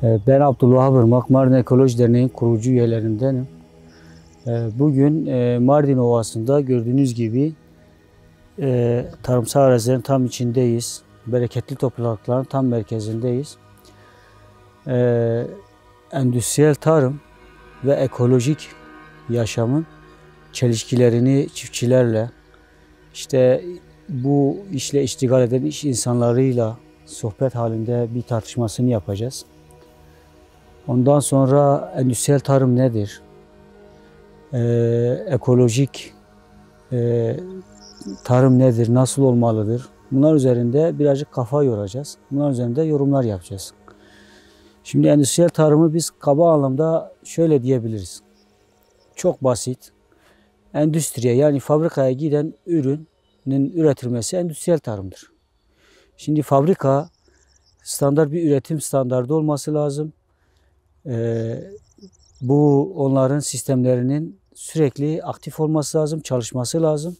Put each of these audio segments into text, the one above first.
Ben Abdullah Irmak, Mardin Ekoloji Derneği'nin kurucu üyelerindenim. Bugün Mardin Ovası'nda gördüğünüz gibi tarımsal arazilerin tam içindeyiz. Bereketli toprakların tam merkezindeyiz. Endüstriyel tarım ve ekolojik yaşamın çelişkilerini çiftçilerle, işte bu işle iştigal eden iş insanlarıyla sohbet halinde bir tartışmasını yapacağız. Ondan sonra endüstriyel tarım nedir? Ekolojik tarım nedir? Nasıl olmalıdır? Bunlar üzerinde birazcık kafa yoracağız. Bunlar üzerinde yorumlar yapacağız. Şimdi endüstriyel tarımı biz kaba anlamda şöyle diyebiliriz. Çok basit. Endüstriye yani fabrikaya giden ürünün üretilmesi endüstriyel tarımdır. Şimdi fabrika standart bir üretim standardı olması lazım. Bu onların sistemlerinin sürekli aktif olması lazım, çalışması lazım.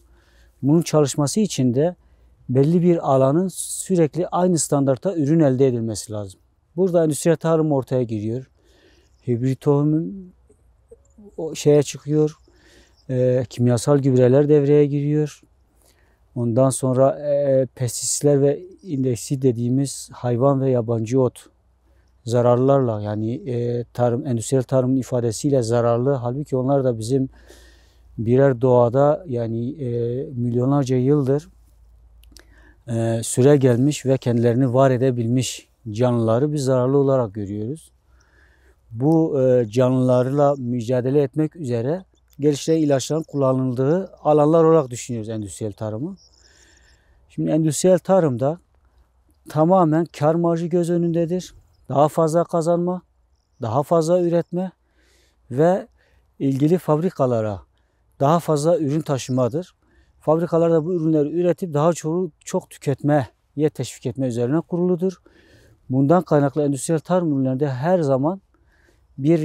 Bunun çalışması için de belli bir alanın sürekli aynı standartta ürün elde edilmesi lazım. Burada endüstriyel tarım ortaya giriyor. Hibrit tohum şeye çıkıyor. Kimyasal gübreler devreye giriyor. Ondan sonra pestisitler ve inseksit dediğimiz hayvan ve yabancı ot zararlarla yani endüstriyel tarımın ifadesiyle zararlı. Halbuki onlar da bizim birer doğada yani milyonlarca yıldır süre gelmiş ve kendilerini var edebilmiş canlıları biz zararlı olarak görüyoruz. Bu canlılarla mücadele etmek üzere geliştirilen ilaçların kullanıldığı alanlar olarak düşünüyoruz endüstriyel tarımı. Şimdi endüstriyel tarımda tamamen kar marjı göz önündedir. Daha fazla kazanma, daha fazla üretme ve ilgili fabrikalara daha fazla ürün taşımadır. Fabrikalar da bu ürünleri üretip daha çok tüketmeye teşvik etme üzerine kuruludur. Bundan kaynaklı endüstriyel tarım ürünlerinde her zaman bir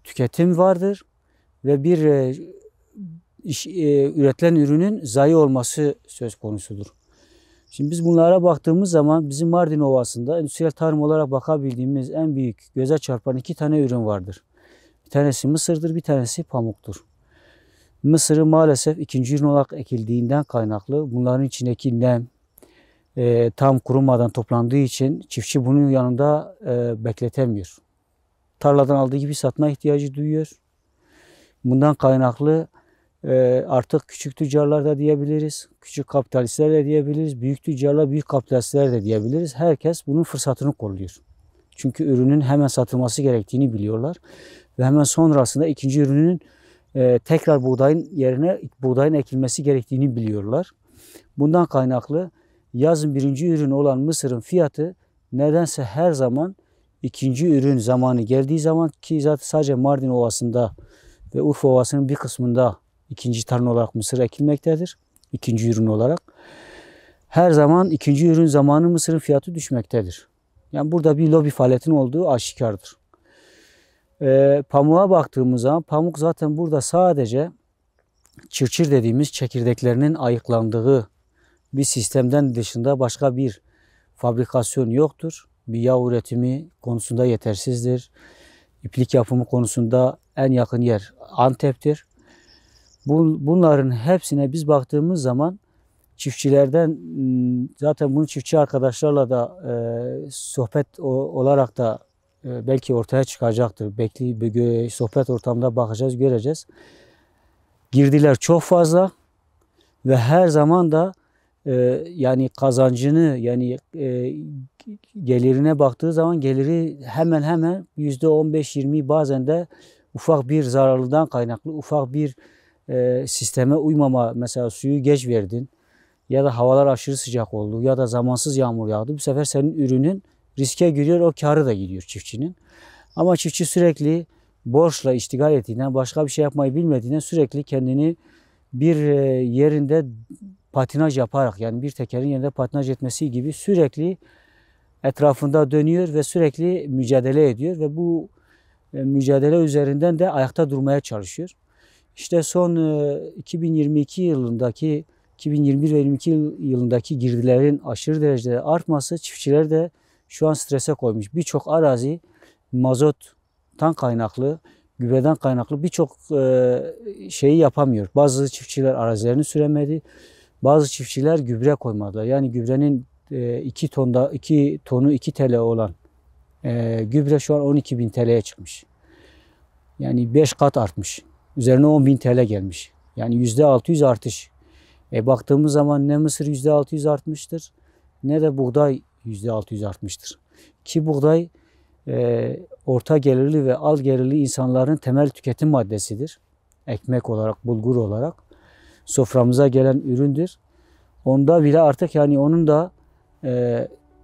tüketim vardır ve bir üretilen ürünün zayi olması söz konusudur. Şimdi biz bunlara baktığımız zaman bizim Mardin Ovası'nda endüstriyel tarım olarak bakabildiğimiz en büyük göze çarpan iki tane ürün vardır. Bir tanesi mısırdır, bir tanesi pamuktur. Mısırı maalesef ikinci ürün olarak ekildiğinden kaynaklı bunların içindeki nem tam kurumadan toplandığı için çiftçi bunun yanında bekletemiyor. Tarladan aldığı gibi satma ihtiyacı duyuyor. Bundan kaynaklı artık küçük tüccarlar da diyebiliriz, küçük kapitalistler de diyebiliriz, büyük tüccarlar, büyük kapitalistler de diyebiliriz. Herkes bunun fırsatını kolluyor. Çünkü ürünün hemen satılması gerektiğini biliyorlar. Ve hemen sonrasında ikinci ürünün tekrar buğdayın yerine buğdayın ekilmesi gerektiğini biliyorlar. Bundan kaynaklı yazın birinci ürün olan mısırın fiyatı nedense her zaman ikinci ürün zamanı geldiği zaman ki zaten sadece Mardin Ovası'nda ve Urfa Ovası'nın bir kısmında ikinci tarım olarak mısır ekilmektedir. İkinci ürün olarak. Her zaman ikinci ürün zamanı mısırın fiyatı düşmektedir. Yani burada bir lobi faaliyetinin olduğu aşikardır. Pamuğa baktığımız zaman pamuk zaten burada sadece çırçır dediğimiz çekirdeklerinin ayıklandığı bir sistemden dışında başka bir fabrikasyon yoktur. Bir yağ üretimi konusunda yetersizdir. İplik yapımı konusunda en yakın yer Antep'tir. Bunların hepsine biz baktığımız zaman çiftçilerden zaten bunu çiftçi arkadaşlarla da sohbet olarak da belki ortaya çıkacaktır. Sohbet ortamında bakacağız, göreceğiz. Girdiler çok fazla ve her zaman da yani kazancını yani gelirine baktığı zaman geliri hemen %15-20 bazen de ufak bir zararlıdan kaynaklı ufak bir sisteme uymama, mesela suyu geç verdin ya da havalar aşırı sıcak oldu ya da zamansız yağmur yağdı. Bu sefer senin ürünün riske giriyor, o karı da gidiyor çiftçinin. Ama çiftçi sürekli borçla iştigal ettiğinden, başka bir şey yapmayı bilmediğinden sürekli kendini bir yerinde patinaj yaparak yani bir tekerin yerinde patinaj etmesi gibi sürekli etrafında dönüyor ve sürekli mücadele ediyor ve bu mücadele üzerinden de ayakta durmaya çalışıyor. İşte son 2022 yılındaki 2021 ve 2022 yılındaki girdilerin aşırı derecede artması çiftçiler de şu an strese koymuş. Birçok arazi mazottan kaynaklı, gübreden kaynaklı birçok şeyi yapamıyor. Bazı çiftçiler arazilerini süremedi. Bazı çiftçiler gübre koymadılar. Yani gübrenin 2 tonu 2 TL olan gübre şu an 12.000 TL'ye çıkmış. Yani 5 kat artmış. Üzerine 10.000 TL gelmiş. Yani %600 artış. Baktığımız zaman ne mısır %600 artmıştır ne de buğday %600 artmıştır. Ki buğday orta gelirli ve alt gelirli insanların temel tüketim maddesidir. Ekmek olarak, bulgur olarak soframıza gelen üründür. Onda bile artık yani onun da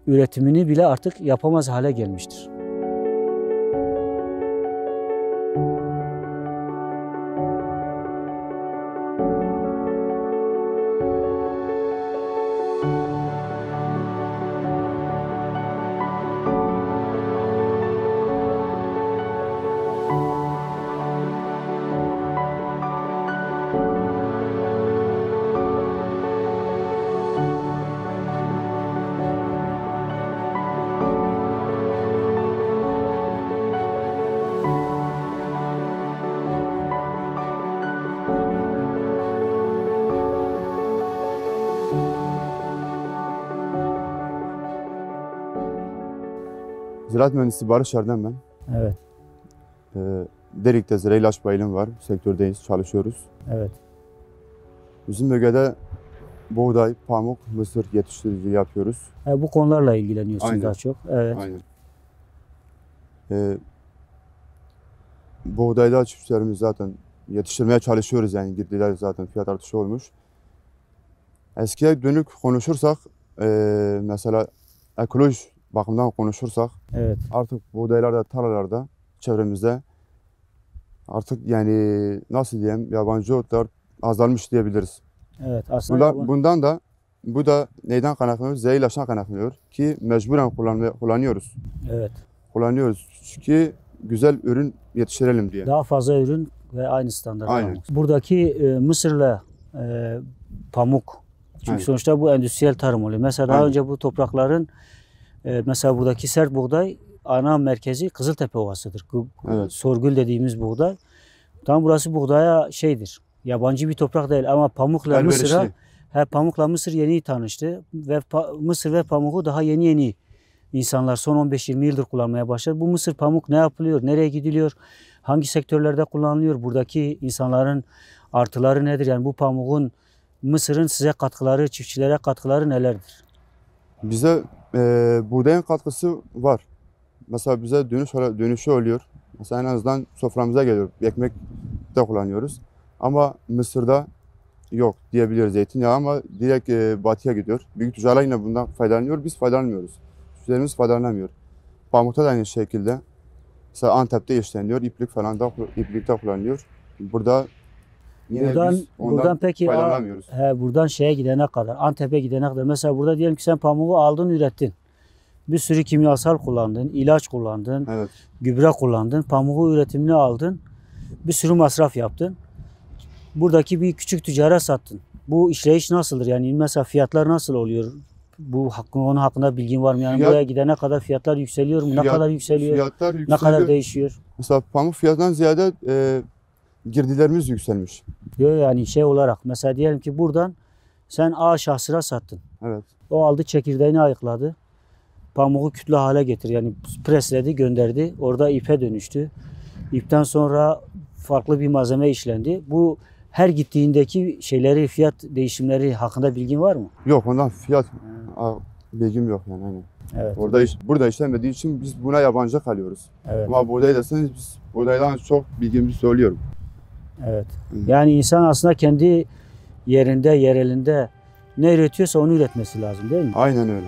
üretimini bile artık yapamaz hale gelmiştir. Ziraat mühendisi Barış Erdem ben. Evet, Derik'te zira ilaç bayılım var. Sektördeyiz, çalışıyoruz. evet. Bizim bölgede buğday, pamuk, mısır yetiştiriciliği yapıyoruz. Bu konularla ilgileniyorsun Aynen. daha çok. Evet, Aynen. Buğdayda çiftçilerimiz zaten yetiştirmeye çalışıyoruz yani girdiler zaten fiyat artışı olmuş. Eskiye dönük konuşursak mesela ekoloji bakımdan konuşursak evet. artık buğdaylarda, tarlalarda, çevremizde artık yani nasıl diyeyim yabancı otlar azalmış diyebiliriz. Evet, aslında Bu da neyden kaynaklanıyor? Zehir ilaçtan kaynaklanıyor ki mecburen kullanıyoruz. evet. Kullanıyoruz çünkü güzel ürün yetiştirelim diye. Daha fazla ürün ve aynı standart. Aynen. Buradaki mısırla pamuk. Çünkü Aynen. sonuçta bu endüstriyel tarım oluyor. Mesela daha Aynen. önce bu toprakların mesela buradaki sert buğday ana merkezi Kızıltepe Ovası'dır. Evet. Sorgül dediğimiz buğday. Tam burası buğdaya şeydir. Yabancı bir toprak değil ama pamukla Elverişli. pamukla Mısır yeni tanıştı ve Mısır ve pamuğu daha yeni insanlar son 15-20 yıldır kullanmaya başladı. Bu mısır pamuk ne yapılıyor? Nereye gidiliyor? Hangi sektörlerde kullanılıyor? Buradaki insanların artıları nedir? Yani bu pamuğun mısırın size katkıları, çiftçilere katkıları nelerdir? Bize buğdayın katkısı var. Mesela bize dönüşü oluyor. Mesela en azından soframıza geliyor. Ekmek de kullanıyoruz. Ama mısırda yok diyebiliriz zeytinyağı ama direkt batıya gidiyor. Büyük tüccarlar yine bundan faydalanıyor. Biz faydalanmıyoruz. Çiftçilerimiz faydalanamıyor. Pamukta da aynı şekilde. Mesela Antep'te işleniyor. İplikte kullanılıyor. Burada yine biz Buradan peki faydalanamıyoruz. buradan şeye gidene kadar, Antep'e gidene kadar mesela burada diyelim ki sen pamuğu aldın, ürettin. Bir sürü kimyasal kullandın, ilaç kullandın, Evet. gübre kullandın, pamuğu üretimini aldın. Bir sürü masraf yaptın. Buradaki bir küçük tüccara sattın. Bu işleyiş nasıldır? Yani mesela fiyatlar nasıl oluyor? Onun hakkında bilgin var mı? Yani buraya gidene kadar fiyatlar yükseliyor mu? Ne kadar yükseliyor? Fiyatlar Ne yükseliyor. kadar değişiyor? Mesela pamuk fiyatından ziyade girdilerimiz yükselmiş. Diyor yani şey olarak mesela diyelim ki buradan sen A şahsına sattın. Evet. O aldı çekirdeğini ayıkladı. Pamuğu kütle hale getir. Yani presledi gönderdi. Orada ipe dönüştü. İpten sonra farklı bir malzeme işlendi. Bu her gittiğindeki fiyat değişimleri hakkında bilgin var mı? Yok ondan fiyat bilgim yok yani. Aynen. Evet. Burada işlenmediği için biz buna yabancı kalıyoruz. Evet. Ama buğday deseniz biz buğdaydan çok bilgimi söylüyorum. Evet. Yani insan aslında kendi yerinde, yerelinde ne üretiyorsa onu üretmesi lazım değil mi? Aynen öyle.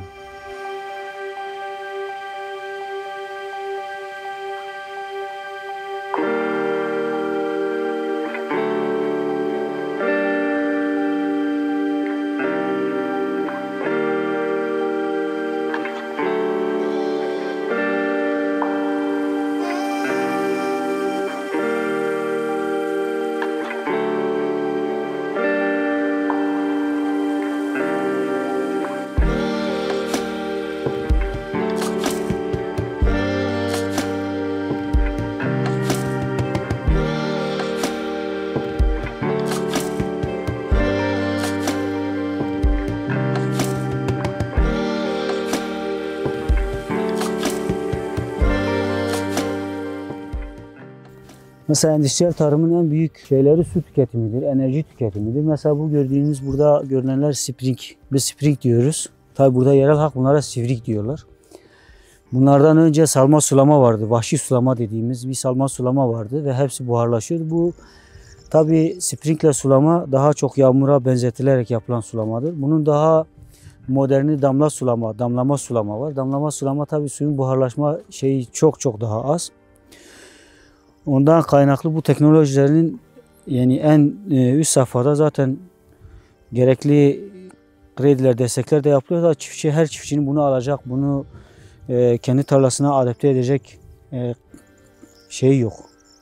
Mesela endüstriyel tarımın en büyük şeyleri su tüketimidir, enerji tüketimidir. Mesela bu gördüğünüz burada görünenler spring. Biz spring diyoruz. Tabi burada yerel halk bunlara sivrik diyorlar. Bunlardan önce salma sulama vardı. Vahşi sulama dediğimiz bir salma sulama vardı ve hepsi buharlaşıyordu. Bu tabi sprinkler sulama daha çok yağmura benzetilerek yapılan sulamadır. Bunun daha moderni damla sulama, damlama sulama var. Damlama sulama tabi suyun buharlaşma şeyi çok daha az. Ondan kaynaklı bu teknolojilerin yani en üst safhada zaten gerekli krediler, destekler de yapılıyor da çiftçi, her çiftçinin bunu alacak, bunu kendi tarlasına adapte edecek şeyi yok.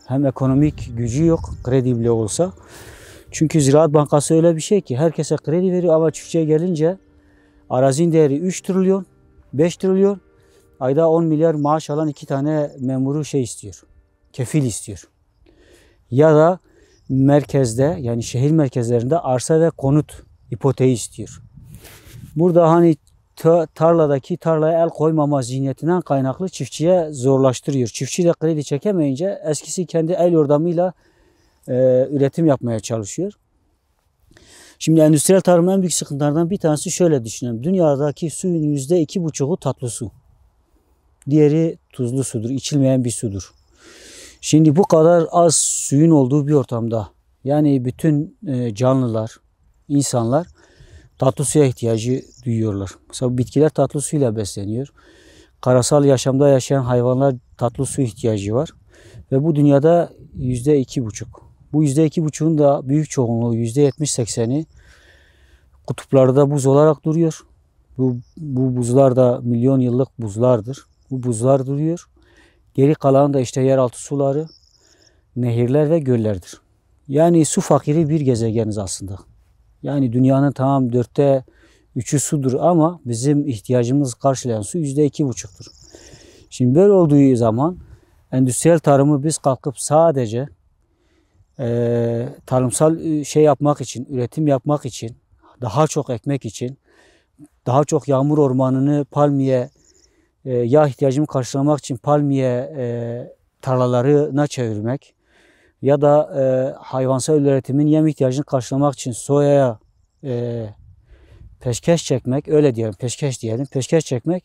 Hem ekonomik gücü yok, kredi bile olsa. Çünkü Ziraat Bankası öyle bir şey ki herkese kredi veriyor ama çiftçiye gelince arazinin değeri 3 trilyon, 5 trilyon, ayda 10 milyar maaş alan 2 tane memuru şey istiyor, kefil istiyor. Ya da merkezde yani şehir merkezlerinde arsa ve konut ipoteği istiyor. Burada hani tarlaya el koymama zihniyetinden kaynaklı çiftçiye zorlaştırıyor. Çiftçi de kredi çekemeyince eskisi kendi el yordamıyla üretim yapmaya çalışıyor. Şimdi endüstriyel tarımın en büyük sıkıntılardan bir tanesi şöyle düşünelim. Dünyadaki suyun %2,5'u tatlı su. Diğeri tuzlu sudur, içilmeyen bir sudur. Şimdi bu kadar az suyun olduğu bir ortamda yani bütün canlılar, insanlar tatlı suya ihtiyacı duyuyorlar. Mesela bitkiler tatlı suyla besleniyor. Karasal yaşamda yaşayan hayvanlar tatlı su ihtiyacı var. Ve bu dünyada %2,5. Bu %2,5'un da büyük çoğunluğu %70-80'i kutuplarda buz olarak duruyor. Bu buzlar da milyon yıllık buzlardır. Bu buzlar duruyor. Geri kalan da işte yeraltı suları, nehirler ve göllerdir. Yani su fakiri bir gezegeniz aslında. Yani dünyanın tamam 3'ü sudur ama bizim ihtiyacımız karşılayan su %2,5'tur. Şimdi böyle olduğu zaman endüstriyel tarımı biz kalkıp sadece tarımsal şey yapmak için, üretim yapmak için, daha çok ekmek için, daha çok yağmur ormanını palmiye, yağ ihtiyacımı karşılamak için palmiye tarlalarına çevirmek ya da hayvansal üretimin yem ihtiyacını karşılamak için soyaya peşkeş çekmek, öyle diyelim, peşkeş diyelim, peşkeş çekmek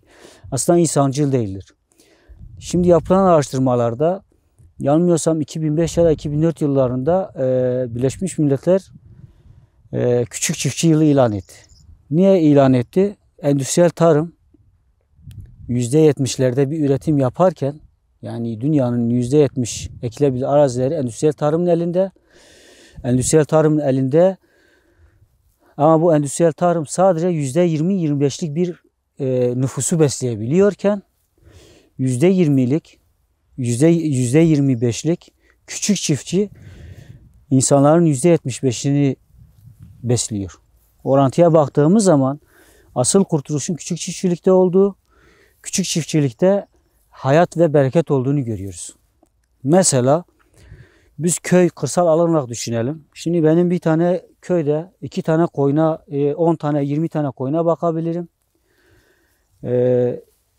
aslında insancıl değildir. Şimdi yapılan araştırmalarda yanılmıyorsam 2005 ya da 2004 yıllarında Birleşmiş Milletler küçük çiftçi yılı ilan etti. Niye ilan etti? Endüstriyel tarım %70'lerde bir üretim yaparken yani dünyanın %70 ekilebilir arazileri endüstriyel tarımın elinde. Endüstriyel tarımın elinde ama bu endüstriyel tarım sadece %20-25'lik bir nüfusu besleyebiliyorken %20'lik, %25'lik küçük çiftçi insanların %75'ini besliyor. Orantıya baktığımız zaman asıl kurtuluşun küçük çiftçilikte olduğu, küçük çiftçilikte hayat ve bereket olduğunu görüyoruz. Mesela biz köy, kırsal alan olarak düşünelim. Şimdi benim bir tane köyde 2 tane koyuna, 10 tane, 20 tane koyuna bakabilirim.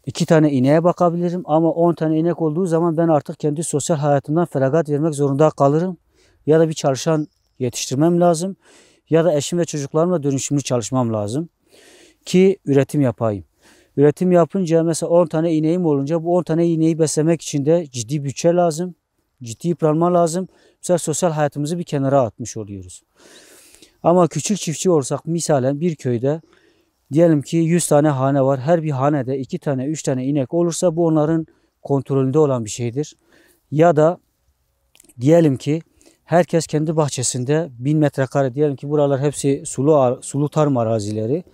2 tane ineğe bakabilirim ama 10 tane inek olduğu zaman ben artık kendi sosyal hayatımdan feragat vermek zorunda kalırım. Ya da bir çalışan yetiştirmem lazım ya da eşim ve çocuklarımla dönüşümlü çalışmam lazım ki üretim yapayım. Üretim yapınca mesela 10 tane ineğim olunca bu 10 tane ineği beslemek için de ciddi bütçe lazım. Ciddi yıpranma lazım. Mesela sosyal hayatımızı bir kenara atmış oluyoruz. Ama küçük çiftçi olsak misalen bir köyde diyelim ki 100 tane hane var. Her bir hanede 2 tane 3 tane inek olursa bu onların kontrolünde olan bir şeydir. Ya da diyelim ki herkes kendi bahçesinde 1000 metrekare diyelim ki buralar hepsi sulu tarım arazileri.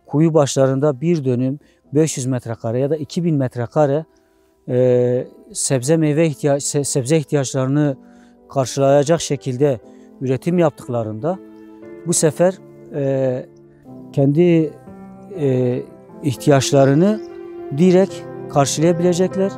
Kuyu başlarında bir dönüm 500 metrekare ya da 2000 metrekare sebze ihtiyaçlarını karşılayacak şekilde üretim yaptıklarında bu sefer kendi ihtiyaçlarını direkt karşılayabilecekler.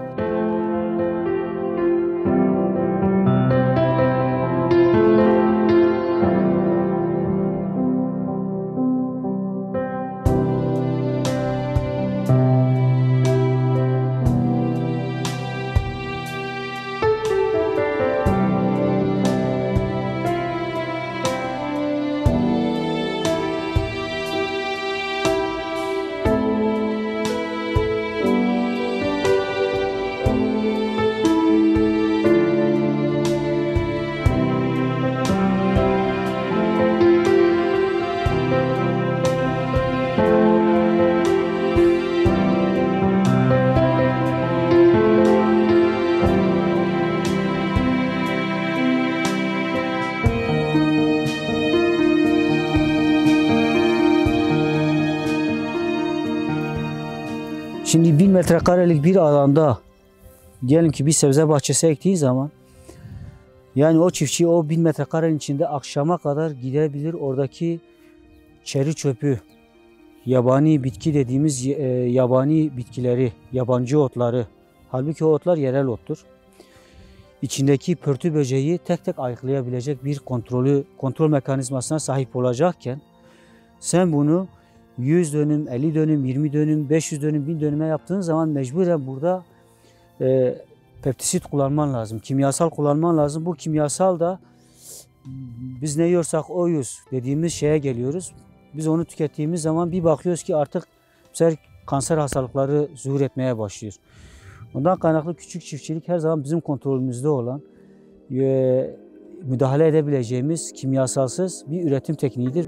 Şimdi 1000 metrekarelik bir alanda diyelim ki bir sebze bahçesi ektiği zaman yani o çiftçi o 1000 metrekarenin içinde akşama kadar gidebilir, oradaki çeri çöpü, yabani bitki dediğimiz yabani bitkileri, yabancı otları, halbuki o otlar yerel ottur. İçindeki pörtü böceği tek tek ayıklayabilecek bir kontrol mekanizmasına sahip olacakken sen bunu 100 dönüm, 50 dönüm, 20 dönüm, 500 dönüm, 1000 dönüme yaptığın zaman mecburen burada pestisit kullanman lazım, kimyasal kullanman lazım. Bu kimyasal da biz ne yiyorsak oyuz dediğimiz şeye geliyoruz. Biz onu tükettiğimiz zaman bir bakıyoruz ki artık bu sefer kanser hastalıkları zuhur etmeye başlıyor. Ondan kaynaklı küçük çiftçilik her zaman bizim kontrolümüzde olan, müdahale edebileceğimiz kimyasalsız bir üretim tekniğidir.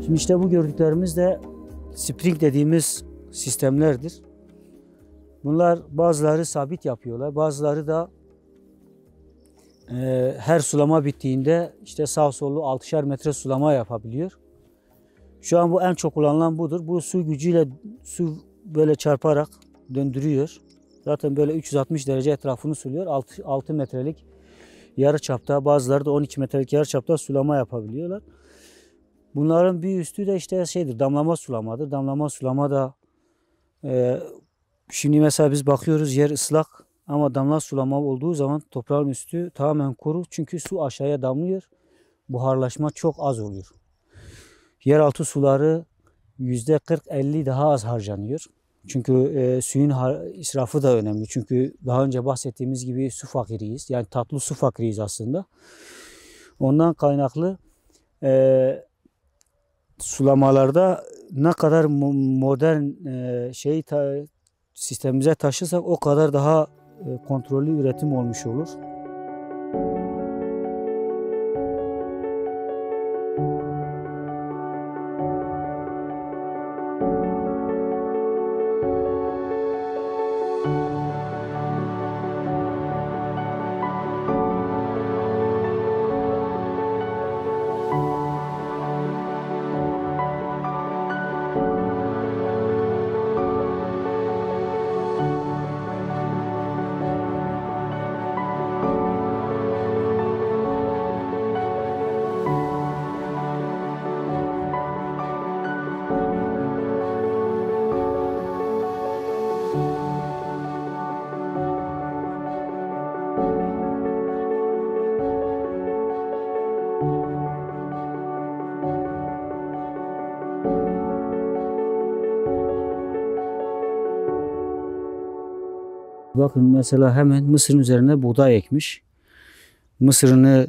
Şimdi işte bu gördüklerimiz de spring dediğimiz sistemlerdir. Bunlar bazıları sabit yapıyorlar, bazıları da her sulama bittiğinde işte sağ sollu 6'şer metre sulama yapabiliyor. Şu an bu en çok kullanılan budur. Bu su gücüyle su böyle çarparak döndürüyor. Zaten böyle 360 derece etrafını suluyor. 6 metrelik yarıçapta, bazıları da 12 metrelik yarıçapta sulama yapabiliyorlar. Bunların bir üstü de işte şeydir, damlama sulamadır. Damlama sulama da şimdi mesela biz bakıyoruz yer ıslak ama damla sulama olduğu zaman toprağın üstü tamamen kuru. Çünkü su aşağıya damlıyor. Buharlaşma çok az oluyor. Yeraltı suları %40-50 daha az harcanıyor. Çünkü suyun israfı da önemli. Çünkü daha önce bahsettiğimiz gibi su fakiriyiz. Yani tatlı su fakiriyiz aslında. Ondan kaynaklı sulamalarda ne kadar modern sistemimize taşırsak o kadar daha kontrollü üretim olmuş olur. Bakın mesela hemen mısırın üzerine buğday ekmiş. Mısırını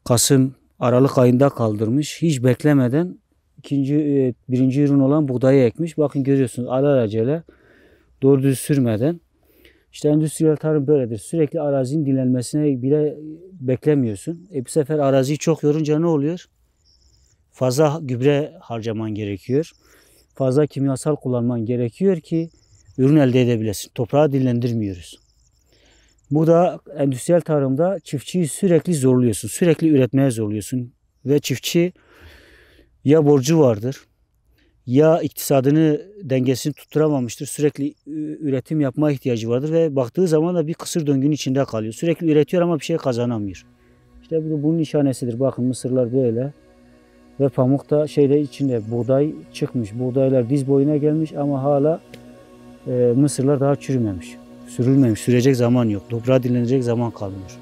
Kasım, Aralık ayında kaldırmış. Hiç beklemeden birinci ürün olan buğdayı ekmiş. Bakın görüyorsunuz alelacele doğru düz sürmeden. İşte endüstriyel tarım böyledir. Sürekli arazinin dinlenmesine bile beklemiyorsun. Bu sefer araziyi çok yorunca ne oluyor? Fazla gübre harcaman gerekiyor. Fazla kimyasal kullanman gerekiyor ki ürün elde edebilesin. Toprağı dinlendirmiyoruz. Bu da endüstriyel tarımda çiftçiyi sürekli zorluyorsun. Sürekli üretmeye zorluyorsun. Ve çiftçi ya borcu vardır, ya iktisadını, dengesini tutturamamıştır. Sürekli üretim yapma ihtiyacı vardır ve baktığı zaman da bir kısır döngünün içinde kalıyor. Sürekli üretiyor ama bir şey kazanamıyor. İşte bu da bunun nişanesidir. Bakın mısırlar böyle. Ve pamuk da içinde buğday çıkmış. Buğdaylar diz boyuna gelmiş ama hala mısırlar daha çürümemiş. Sürülmemiş. Sürecek zaman yok. Toprağa dinlenecek zaman kalmıyor.